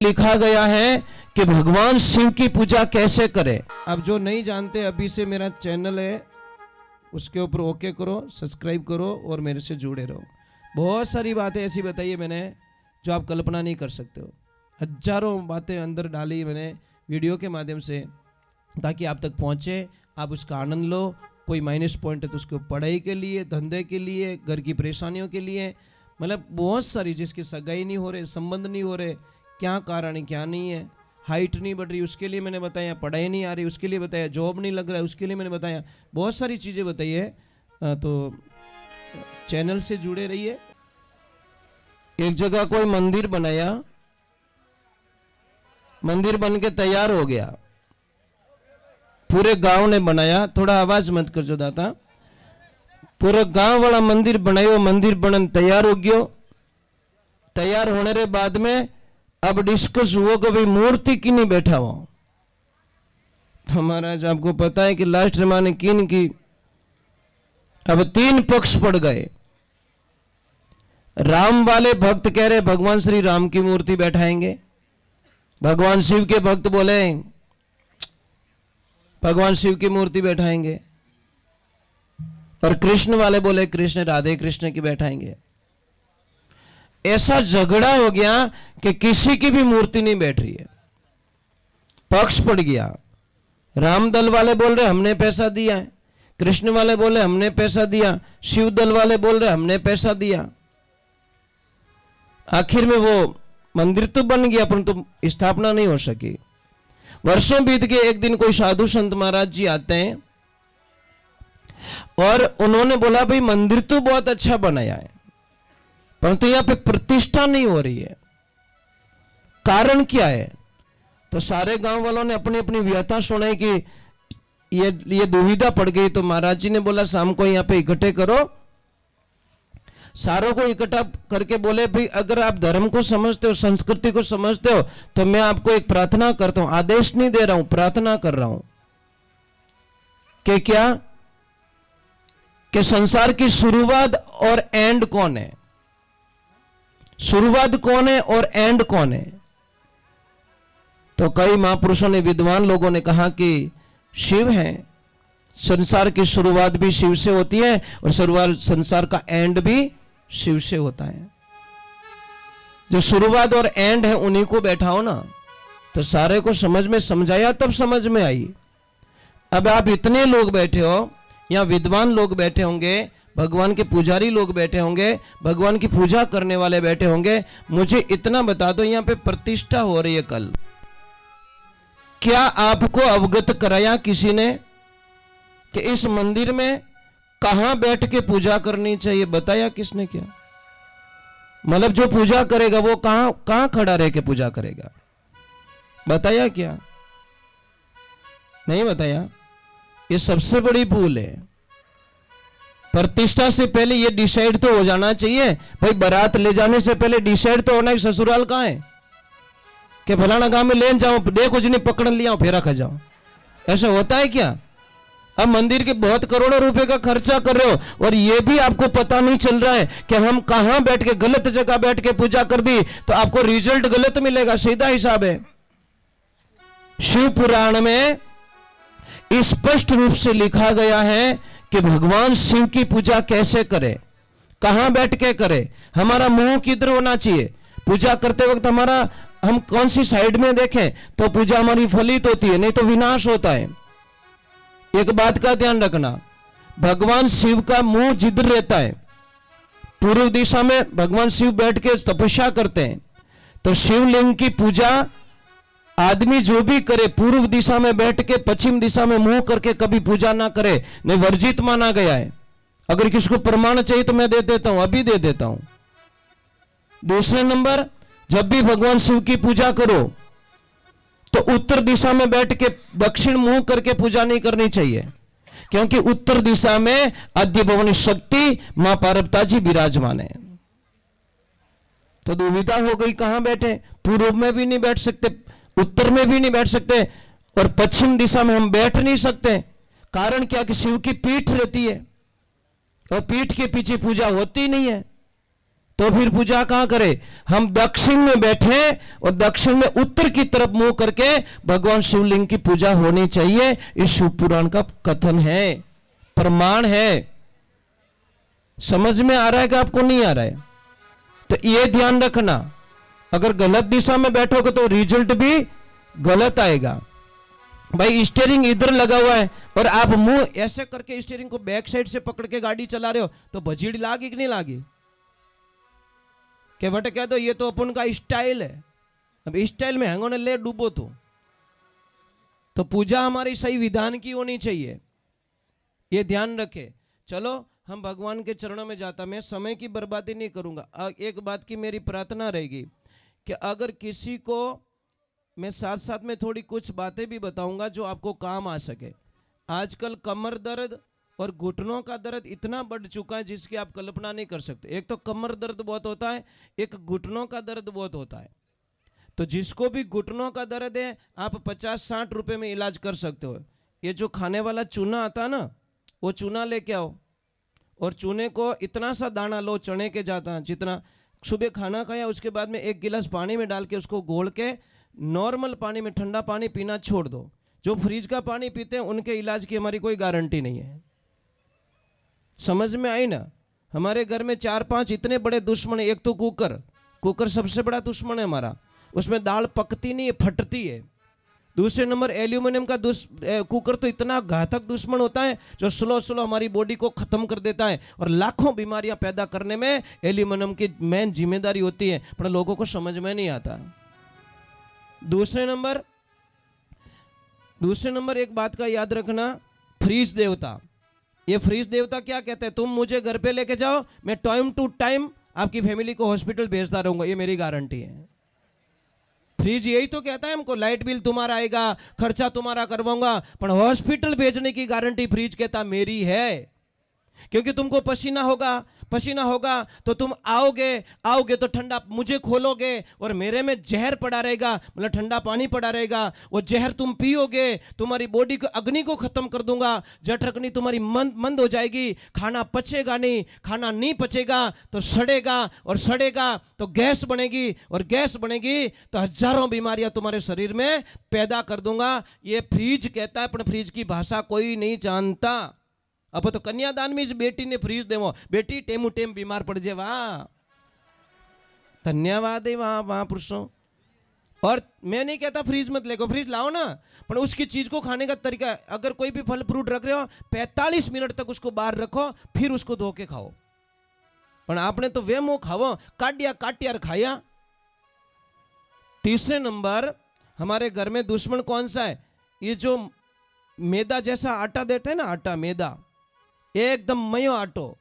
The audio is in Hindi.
लिखा गया है कि भगवान शिव की पूजा कैसे करें। अब जो नहीं जानते अभी से मेरा चैनल है उसके ऊपर ओके करो, सब्सक्राइब करो और मेरे से जुड़े रहो। बहुत सारी बातें ऐसी बताई है मैंने जो आप कल्पना नहीं कर सकते हो। हजारों बातें अंदर डाली मैंने वीडियो के माध्यम से ताकि आप तक पहुंचे, आप उसका आनंद लो। कोई माइनस पॉइंट है तो उसको पढ़ाई के लिए, धंधे के लिए, घर की परेशानियों के लिए, मतलब बहुत सारी, जिसकी सगाई नहीं हो रहे, संबंध नहीं हो रहे, क्या कारण है क्या नहीं है, हाइट नहीं बढ़ रही उसके लिए मैंने बताया, पढ़ाई नहीं आ रही उसके लिए बताया, जॉब नहीं लग रहा है उसके लिए मैंने बताया, बहुत सारी चीज़ें बताई है। तो चैनल से जुड़े रहिए। एक जगह कोई मंदिर बनाया, मंदिर बन के तैयार हो गया, पूरे गांव ने बनाया। थोड़ा आवाज मत कर जो दाता। पूरे गांव वाला मंदिर बनायो, मंदिर बनन तैयार हो गयो। तैयार होने के बाद में अब डिस्कस हुआ कि भाई मूर्ति की नहीं बैठा हो। तो महाराज आपको पता है कि लास्ट जमाने किन की अब 3 पक्ष पड़ गए। राम वाले भक्त कह रहे भगवान श्री राम की मूर्ति बैठाएंगे, भगवान शिव के भक्त बोले भगवान शिव की मूर्ति बैठाएंगे, और कृष्ण वाले बोले कृष्ण राधे कृष्ण की बैठाएंगे। ऐसा झगड़ा हो गया कि किसी की भी मूर्ति नहीं बैठ रही है, पक्ष पड़ गया। राम दल वाले बोल रहे हमने पैसा दिया है, कृष्ण वाले बोले हमने पैसा दिया, शिव दल वाले बोल रहे हमने पैसा दिया। आखिर में वो मंदिर तो बन गया परंतु स्थापना नहीं हो सकी। वर्षों बीत गए। एक दिन कोई साधु संत महाराज जी आते हैं और उन्होंने बोला भाई मंदिर तो बहुत अच्छा बनाया है परंतु यहां पे प्रतिष्ठा नहीं हो रही है, कारण क्या है? तो सारे गांव वालों ने अपनी अपनी व्यथा सुनाई कि ये दुविधा पड़ गई। तो महाराज जी ने बोला शाम को यहां पे इकट्ठे करो। सारों को इकट्ठा करके बोले भाई अगर आप धर्म को समझते हो, संस्कृति को समझते हो तो मैं आपको एक प्रार्थना करता हूं, आदेश नहीं दे रहा हूं, प्रार्थना कर रहा हूं कि क्या कि संसार की शुरुआत और एंड कौन है? शुरुआत कौन है और एंड कौन है? तो कई महापुरुषों ने, विद्वान लोगों ने कहा कि शिव है। संसार की शुरुआत भी शिव से होती है और शुरुआत संसार का एंड भी शिव से होता है। जो शुरुआत और एंड है उन्हीं को बैठाओ ना। तो सारे को समझ में समझाया तब समझ में आई। अब आप इतने लोग बैठे हो, यहाँ विद्वान लोग बैठे होंगे, भगवान के पुजारी लोग बैठे होंगे, भगवान की पूजा करने वाले बैठे होंगे। मुझे इतना बता दो यहाँ पे प्रतिष्ठा हो रही है कल, क्या आपको अवगत कराया किसी ने कि इस मंदिर में कहां बैठ के पूजा करनी चाहिए? बताया किसने? क्या मतलब जो पूजा करेगा वो कहां खड़ा रह के पूजा करेगा? बताया क्या? नहीं बताया। ये सबसे बड़ी भूल है। प्रतिष्ठा से पहले ये डिसाइड तो हो जाना चाहिए भाई, बारात ले जाने से पहले डिसाइड तो होना है ससुराल कहां है, कि फलाना गांव में ले जाओ, देखो जिन्हें पकड़ लिया फिर रखा जाओ। ऐसा होता है क्या? अब मंदिर के बहुत करोड़ों रुपए का खर्चा कर रहे हो और ये भी आपको पता नहीं चल रहा है कि हम कहां बैठ के, गलत जगह बैठ के पूजा कर दी तो आपको रिजल्ट गलत मिलेगा। सीधा हिसाब है। शिव पुराण में स्पष्ट रूप से लिखा गया है कि भगवान शिव की पूजा कैसे करें, कहां बैठ के करें, हमारा मुंह किधर होना चाहिए, पूजा करते वक्त हमारा हम कौन सी साइड में देखें तो पूजा हमारी फलित होती है, नहीं तो विनाश होता है। एक बात का ध्यान रखना, भगवान शिव का मुंह जिधर रहता है, पूर्व दिशा में भगवान शिव बैठ के तपस्या करते हैं, तो शिवलिंग की पूजा आदमी जो भी करे पूर्व दिशा में बैठ के पश्चिम दिशा में मुंह करके कभी पूजा ना करे, नहीं वर्जित माना गया है। अगर किसी को प्रमाण चाहिए तो मैं दे देता हूं, अभी दे देता हूं। दूसरे नंबर, जब भी भगवान शिव की पूजा करो तो उत्तर दिशा में बैठ के दक्षिण मुंह करके पूजा नहीं करनी चाहिए, क्योंकि उत्तर दिशा में आद्य भवानी शक्ति मां पार्वती जी विराजमान है। तो दुविधा हो गई, कहां बैठे? पूर्व में भी नहीं बैठ सकते, उत्तर में भी नहीं बैठ सकते और पश्चिम दिशा में हम बैठ नहीं सकते। कारण क्या कि शिव की पीठ रहती है और पीठ के पीछे पूजा होती नहीं है। तो फिर पूजा कहां करें? हम दक्षिण में बैठे और दक्षिण में उत्तर की तरफ मुंह करके भगवान शिवलिंग की पूजा होनी चाहिए। इस शिव पुराण का कथन है, प्रमाण है। समझ में आ रहा है कि आपको नहीं आ रहा है? तो ये ध्यान रखना, अगर गलत दिशा में बैठोगे तो रिजल्ट भी गलत आएगा। भाई स्टीयरिंग इधर लगा हुआ है और आप मुंह ऐसे करके स्टीयरिंग को बैक साइड से पकड़ के गाड़ी चला रहे हो तो भजीड़ लागी कि नहीं लागी? के बटे कह दो ये तो अपन का स्टाइल है, अब स्टाइल में हैंगों ने ले डूबो तो पूजा हमारी सही विधान की होनी चाहिए, ये ध्यान रखे। चलो हम भगवान के चरणों में जाता, मैं समय की बर्बादी नहीं करूंगा। एक बात की मेरी प्रार्थना रहेगी कि अगर किसी को, मैं साथ साथ में थोड़ी कुछ बातें भी बताऊंगा जो आपको काम आ सके। आजकल कमर दर्द और घुटनों का दर्द इतना बढ़ चुका है जिसकी आप कल्पना नहीं कर सकते। एक तो कमर दर्द बहुत होता है, एक घुटनों का दर्द बहुत होता है। तो जिसको भी घुटनों का दर्द है आप 50-60 रुपए में इलाज कर सकते हो। ये जो खाने वाला चूना आता है ना, वो चूना लेके आओ और चूने को इतना सा दाना लो, चने के जाता जितना, सुबह खाना खाया उसके बाद में 1 गिलास पानी में डाल के उसको घोल के नॉर्मल पानी में ठंडा पानी पीना छोड़ दो। जो फ्रिज का पानी पीते हैं उनके इलाज की हमारी कोई गारंटी नहीं है। समझ में आई ना? हमारे घर में 4-5 इतने बड़े दुश्मन है। एक तो कुकर सबसे बड़ा दुश्मन है हमारा, उसमें दाल पकती नहीं है, फटती है। दूसरे नंबर एल्यूमिनियम का कुकर तो इतना घातक दुश्मन होता है जो स्लो हमारी बॉडी को खत्म कर देता है और लाखों बीमारियां पैदा करने में एल्यूमिनियम की मेन जिम्मेदारी होती है, पर लोगों को समझ में नहीं आता। दूसरे नंबर एक बात का याद रखना, फ्रीज देवता। ये फ्रीज देवता क्या कहते हैं? तुम मुझे घर पे लेके जाओ, मैं टाइम टू टाइम आपकी फैमिली को हॉस्पिटल भेजता रहूंगा, ये मेरी गारंटी है। फ्रीज यही तो कहता है हमको, लाइट बिल तुम्हारा आएगा, खर्चा तुम्हारा करवाऊंगा, पर हॉस्पिटल भेजने की गारंटी फ्रीज कहता मेरी है। क्योंकि तुमको पसीना होगा तो तुम आओगे तो ठंडा मुझे खोलोगे और मेरे में जहर पड़ा रहेगा, मतलब ठंडा पानी पड़ा रहेगा। वो जहर तुम पियोगे, तुम्हारी बॉडी को अग्नि को खत्म कर दूंगा, जठ अग्नि तुम्हारी मंद हो जाएगी, खाना पचेगा नहीं, खाना नहीं पचेगा तो सड़ेगा और सड़ेगा तो गैस बनेगी और गैस बनेगी तो हजारों बीमारियां तुम्हारे शरीर में पैदा कर दूंगा। ये फ्रीज कहता है, पर फ्रीज की भाषा कोई नहीं जानता। अब तो कन्यादान में इस बेटी ने फ्रीज देवो, बेटी टेमू टेम बीमार पड़ जाए, वाह धन्यवाद है वहां पुरुषों। और मैं नहीं कहता फ्रीज मत लेको, फ्रीज लाओ ना, पर उसकी चीज को खाने का तरीका, अगर कोई भी फल फ्रूट रख रहे हो 45 मिनट तक उसको बाहर रखो, फिर उसको धो के खाओ। पर आपने तो वे मुंह खाओ, काटिया खाया। तीसरे नंबर हमारे घर में दुश्मन कौन सा है? ये जो मैदा जैसा आटा देते हैं ना, आटा मैदा, एकदम मयो आटो,